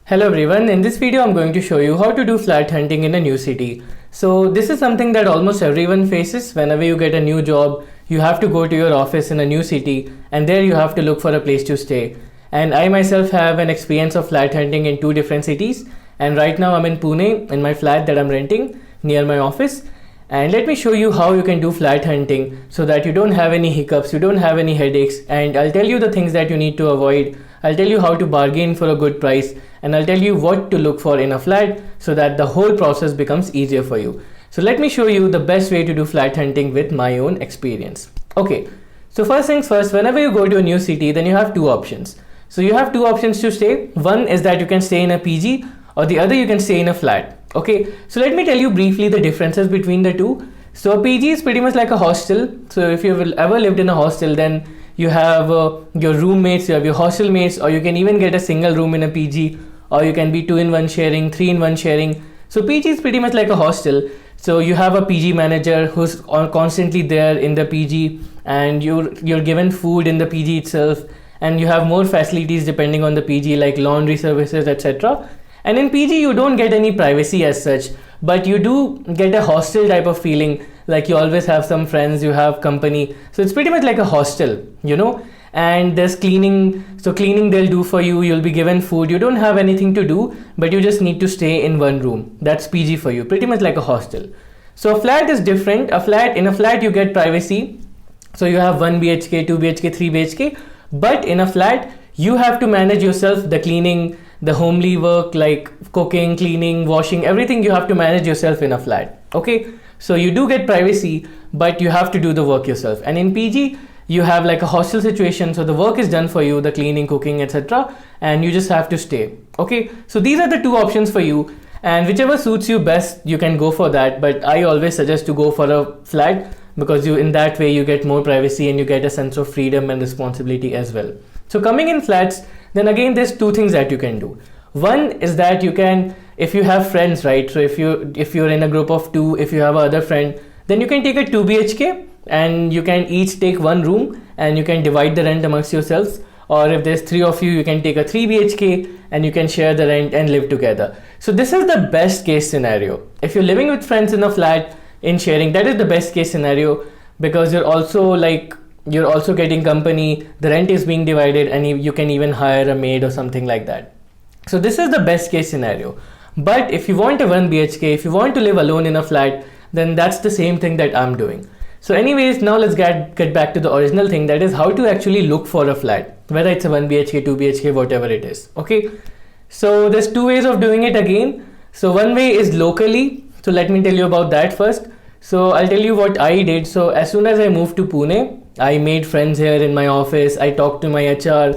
Hello everyone, in this video I'm going to show you how to do flat hunting in a new city. So this is something that almost everyone faces. Whenever you get a new job, you have to go to your office in a new city and there you have to look for a place to stay. And I myself have an experience of flat hunting in two different cities, and right now I'm in Pune in my flat that I'm renting near my office. And let me show you how you can do flat hunting so that you don't have any hiccups, you don't have any headaches, and I'll tell you the things that you need to avoid. I'll tell you how to bargain for a good price, and I'll tell you what to look for in a flat so that the whole process becomes easier for you. So let me show you the best way to do flat hunting with my own experience. Okay, so first things first, whenever you go to a new city, then you have two options. So you have two options to stay. One is that you can stay in a PG, or the other you can stay in a flat. Okay, so let me tell you briefly the differences between the two. So a PG is pretty much like a hostel. So if you've ever lived in a hostel, then you have your roommates, you have your hostel mates, or you can even get a single room in a PG, or you can be 2-in-1 sharing, 3-in-1 sharing. So PG is pretty much like a hostel. So you have a PG manager who's constantly there in the PG, and you're given food in the PG itself, and you have more facilities depending on the PG like laundry services, etc. And in PG, you don't get any privacy as such, but you do get a hostel type of feeling, like you always have some friends, you have company. So it's pretty much like a hostel. And there's cleaning. So cleaning they'll do for you, you'll be given food. You don't have anything to do, but you just need to stay in one room. That's PG for you, pretty much like a hostel. So a flat is different. In a flat you get privacy. So you have 1 BHK, 2 BHK, 3 BHK, but in a flat you have to manage yourself, the cleaning, the homely work like cooking, cleaning, washing, everything you have to manage yourself in a flat. Okay, so you do get privacy, but you have to do the work yourself. And in PG you have like a hostel situation, so the work is done for you, the cleaning, cooking, etc., and you just have to stay. Okay, so these are the two options for you, and whichever suits you best you can go for that, but I always suggest to go for a flat because you in that way you get more privacy and you get a sense of freedom and responsibility as well. So coming in flats, then again there's two things that you can do. One is that you can, if you have friends, right? So if you're in a group of two, if you have another friend, then you can take a 2 BHK and you can each take one room and you can divide the rent amongst yourselves. Or if there's three of you, you can take a 3 BHK and you can share the rent and live together. So this is the best case scenario. If you're living with friends in a flat in sharing, that is the best case scenario, because you're also getting company, the rent is being divided, and you can even hire a maid or something like that. So this is the best case scenario. But if you want a 1 BHK, if you want to live alone in a flat, then that's the same thing that I'm doing. So anyways, now let's get back to the original thing, that is how to actually look for a flat, whether it's a 1 BHK, 2 BHK, whatever it is. Okay, so there's two ways of doing it again. So one way is locally. So let me tell you about that first. So I'll tell you what I did. So as soon as I moved to Pune, I made friends here in my office. I talked to my HR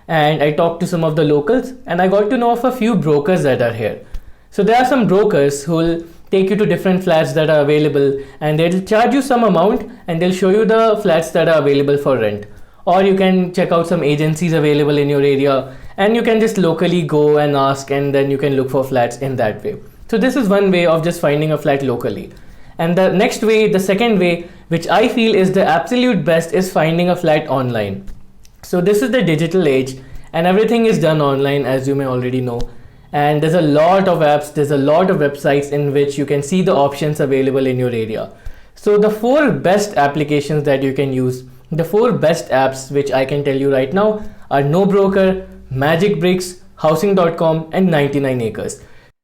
and I talked to some of the locals, and I got to know of a few brokers that are here. So there are some brokers who will take you to different flats that are available, and they'll charge you some amount and they'll show you the flats that are available for rent. Or you can check out some agencies available in your area, and you can just locally go and ask, and then you can look for flats in that way. So this is one way of just finding a flat locally. And the next way, the second way, which I feel is the absolute best, is finding a flat online. So this is the digital age and everything is done online, as you may already know. And there's a lot of apps, there's a lot of websites in which you can see the options available in your area. So the four best applications that you can use, the four best apps which I can tell you right now, are NoBroker, Magic Bricks, Housing.com, and 99 Acres.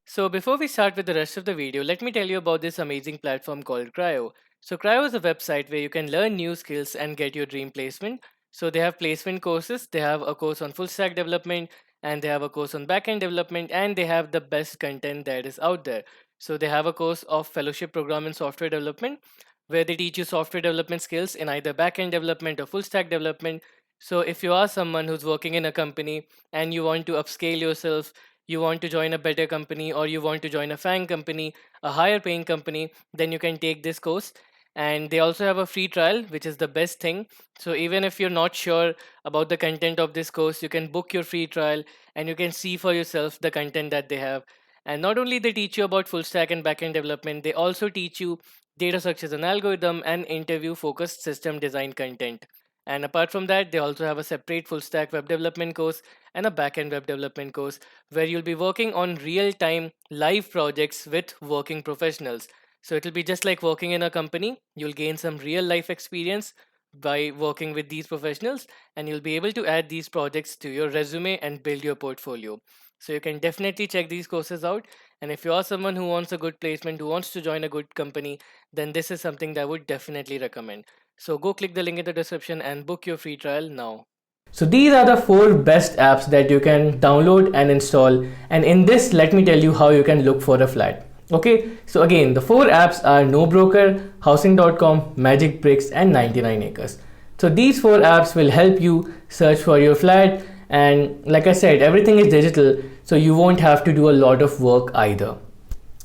So before we start with the rest of the video, let me tell you about this amazing platform called Cryo. So Cryo is a website where you can learn new skills and get your dream placement. So they have placement courses, they have a course on full stack development, and they have a course on backend development, and they have the best content that is out there. So they have a course of fellowship program in software development where they teach you software development skills in either backend development or full stack development. So if you are someone who's working in a company and you want to upscale yourself, you want to join a better company, or you want to join a FANG company, a higher paying company, then you can take this course. And they also have a free trial, which is the best thing. So even if you're not sure about the content of this course, you can book your free trial and you can see for yourself the content that they have. And not only they teach you about full stack and backend development, they also teach you data structures and algorithm and interview focused system design content. And apart from that, they also have a separate full stack web development course, and a backend web development course where you'll be working on real time live projects with working professionals. So it'll be just like working in a company. You'll gain some real life experience by working with these professionals, and you'll be able to add these projects to your resume and build your portfolio. So you can definitely check these courses out. And if you are someone who wants a good placement, who wants to join a good company, then this is something that I would definitely recommend. So go click the link in the description and book your free trial now. So these are the 4 best apps that you can download and install, and in this let me tell you how you can look for a flat. Okay, so again the 4 apps are NoBroker, Housing.com, Magic Bricks and 99 Acres. So these 4 apps will help you search for your flat, and like I said, everything is digital, so you won't have to do a lot of work either.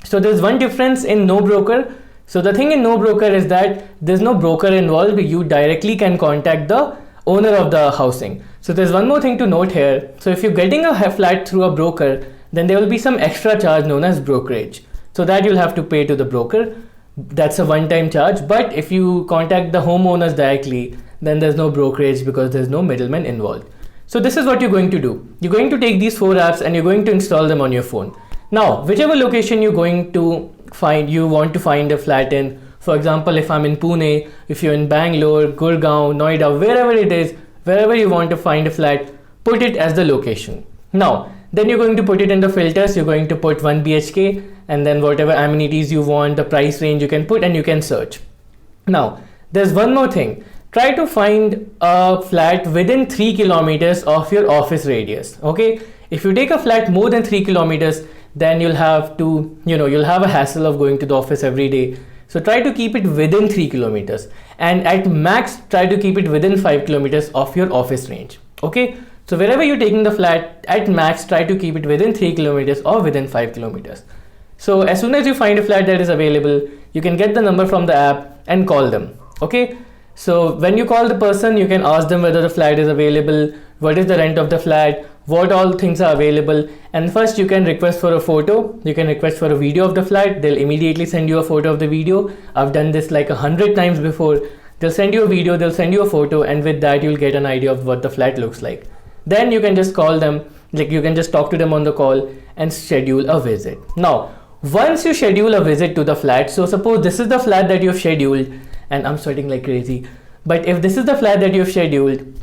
So there's one difference in NoBroker. So the thing in NoBroker is that there's no broker involved. You directly can contact the owner of the housing. So there's one more thing to note here. So if you're getting a flat through a broker, then there will be some extra charge known as brokerage. So that you'll have to pay to the broker. That's a one-time charge. But if you contact the homeowners directly, then there's no brokerage because there's no middleman involved. So this is what you're going to do. You're going to take these 4 apps and you're going to install them on your phone. Now, whichever location you're going to find, you want to find a flat in. For example, if I'm in Pune, if you're in Bangalore, Gurgaon, Noida, wherever it is, wherever you want to find a flat, put it as the location. Now, then you're going to put it in the filters. You're going to put 1 BHK and then whatever amenities you want, the price range you can put, and you can search. Now, there's one more thing. Try to find a flat within 3 kilometers of your office radius. Okay, if you take a flat more than 3 kilometers, then you'll have to, you'll have a hassle of going to the office every day. So try to keep it within 3 kilometers, and at max try to keep it within 5 kilometers of your office range. Okay, so wherever you're taking the flat, at max try to keep it within 3 kilometers or within 5 kilometers. So as soon as you find a flat that is available, you can get the number from the app and call them. Okay, so when you call the person, you can ask them whether the flat is available, what is the rent of the flat, what all things are available, and first you can request for a photo, you can request for a video of the flat. They'll immediately send you a photo of the video. I've done this like 100 times before. They'll send you a video, they'll send you a photo, and with that you'll get an idea of what the flat looks like. Then you can just call them, like you can just talk to them on the call and schedule a visit. Now, once you schedule a visit to the flat, so suppose this is the flat that you've scheduled, and I'm sweating like crazy, but if this is the flat that you've scheduled,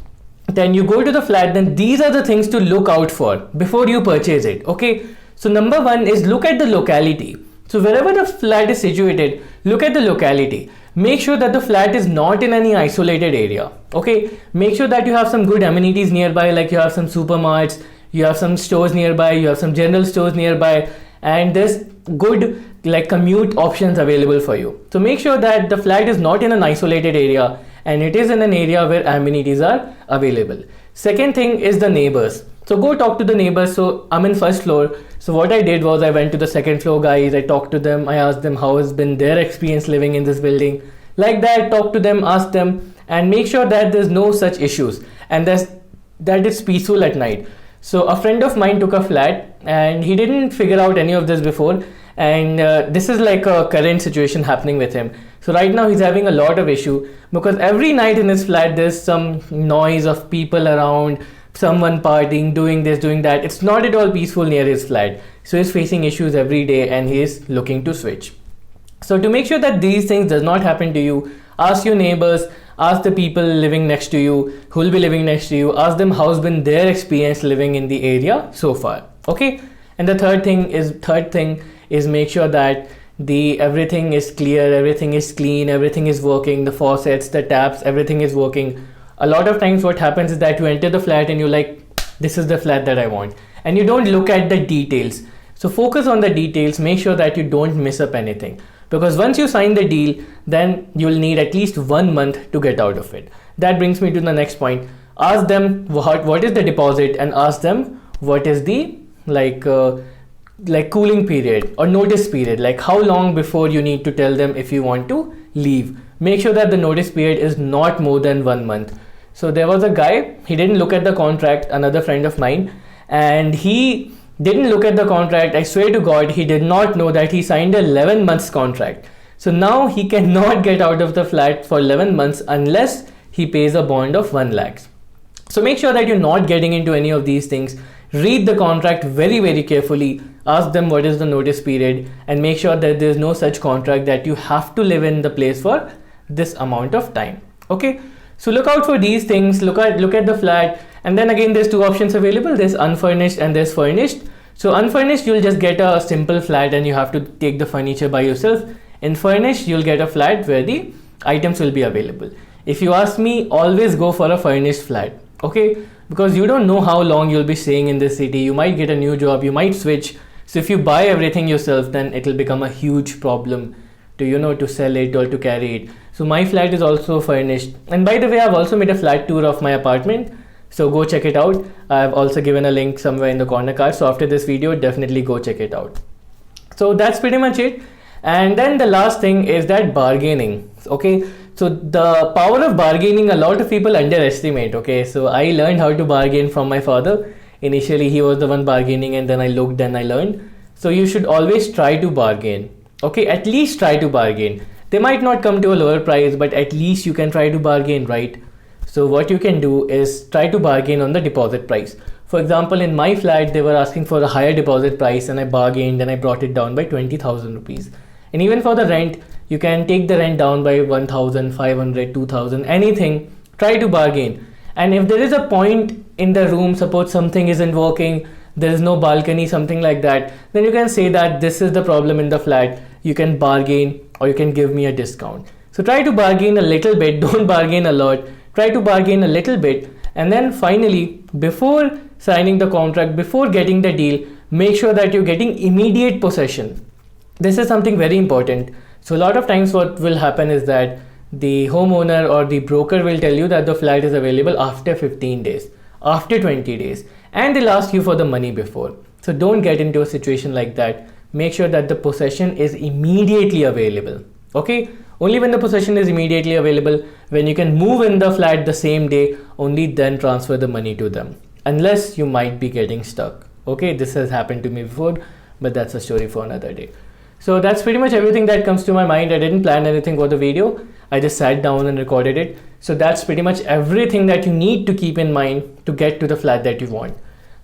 then you go to the flat, then these are the things to look out for before you purchase it. Okay, so number 1 is look at the locality. So wherever the flat is situated, look at the locality. Make sure that the flat is not in any isolated area. Okay, make sure that you have some good amenities nearby, like you have some supermarkets, you have some stores nearby, you have some general stores nearby, and there's good like commute options available for you. So make sure that the flat is not in an isolated area and it is in an area where amenities are available. Second thing is the neighbors. So go talk to the neighbors. So I'm in first floor. So what I did was I went to the second floor guys. I talked to them. I asked them how has been their experience living in this building. Like that, talk to them, ask them, and make sure that there's no such issues and that it's peaceful at night. So a friend of mine took a flat and he didn't figure out any of this before. And this is like a current situation happening with him. So right now he's having a lot of issue because every night in his flat there's some noise of people around, someone partying, doing this, doing that. It's not at all peaceful near his flat. So he's facing issues every day and he's looking to switch. So to make sure that these things does not happen to you, ask your neighbors, ask the people living next to you, who will be living next to you, ask them how's been their experience living in the area so far. Okay, and the third thing is make sure that everything is clear, everything is clean, everything is working, the faucets, the taps, everything is working. A lot of times what happens is that you enter the flat and you're like, this is the flat that I want, and you don't look at the details. So focus on the details, make sure that you don't miss up anything, because once you sign the deal, then you'll need at least 1 month to get out of it. That brings me to the next point. Ask them what is the deposit, and ask them what is the like cooling period or notice period, like how long before you need to tell them if you want to leave. Make sure that the notice period is not more than 1 month. So there was a guy, he didn't look at the contract, another friend of mine, and he didn't look at the contract. I swear to God, he did not know that he signed a 11 months contract. So now he cannot get out of the flat for 11 months unless he pays a bond of 1 lakh. So make sure that you're not getting into any of these things. Read the contract very, very carefully. Ask them what is the notice period, and make sure that there's no such contract that you have to live in the place for this amount of time. Okay, so look out for these things. Look at the flat, and then again there's two options available. There's unfurnished and there's furnished. So unfurnished, you'll just get a simple flat and you have to take the furniture by yourself. In furnished, you'll get a flat where the items will be available. If you ask me, always go for a furnished flat. Okay, because you don't know how long you'll be staying in this city. You might get a new job, you might switch. So if you buy everything yourself, then it will become a huge problem to sell it or to carry it. So my flat is also furnished. And by the way, I've also made a flat tour of my apartment, so go check it out. I've also given a link somewhere in the corner card. So after this video, definitely go check it out. So that's pretty much it. And then the last thing is that bargaining. Okay, so the power of bargaining, a lot of people underestimate. Okay, so I learned how to bargain from my father. Initially he was the one bargaining, and then I looked and I learned. So you should always try to bargain. Okay, at least try to bargain. They might not come to a lower price, but at least you can try to bargain, right? So what you can do is try to bargain on the deposit price. For example, in my flat, they were asking for a higher deposit price, and I bargained and I brought it down by 20,000 rupees. And even for the rent, you can take the rent down by 1,500, 2,000, anything. Try to bargain. And if there is a point in the room, suppose something isn't working, there is no balcony, something like that, then you can say that this is the problem in the flat. You can bargain, or you can give me a discount. So try to bargain a little bit. Don't bargain a lot. Try to bargain a little bit. And then finally, before signing the contract, before getting the deal, make sure that you're getting immediate possession. This is something very important. So a lot of times what will happen is that the homeowner or the broker will tell you that the flat is available after 15 days, after 20 days, and they'll ask you for the money before. So don't get into a situation like that. Make sure that the possession is immediately available. Okay, only when the possession is immediately available, when you can move in the flat the same day, only then transfer the money to them, unless you might be getting stuck. Okay, this has happened to me before, but that's a story for another day. So that's pretty much everything that comes to my mind. I didn't plan anything for the video. I just sat down and recorded it. So that's pretty much everything that you need to keep in mind to get to the flat that you want.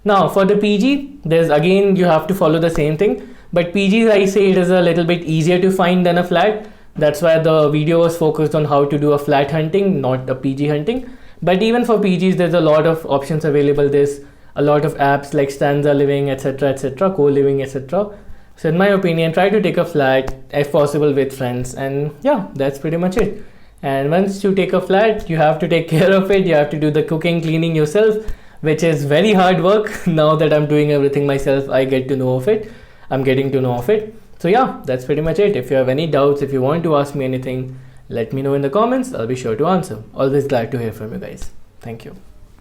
Now for the PG, there's again, you have to follow the same thing. But PGs, I say it is a little bit easier to find than a flat. That's why the video was focused on how to do a flat hunting, not a PG hunting. But even for PGs, there's a lot of options available. There's a lot of apps like Stanza Living, etc., Co-Living, etc. So in my opinion, try to take a flat if possible with friends, and yeah, that's pretty much it. And once you take a flat, you have to take care of it. You have to do the cooking, cleaning yourself, which is very hard work. Now that I'm doing everything myself, I'm getting to know of it. So yeah, that's pretty much it. If you have any doubts, if you want to ask me anything, let me know in the comments. I'll be sure to answer. Always glad to hear from you guys. Thank you.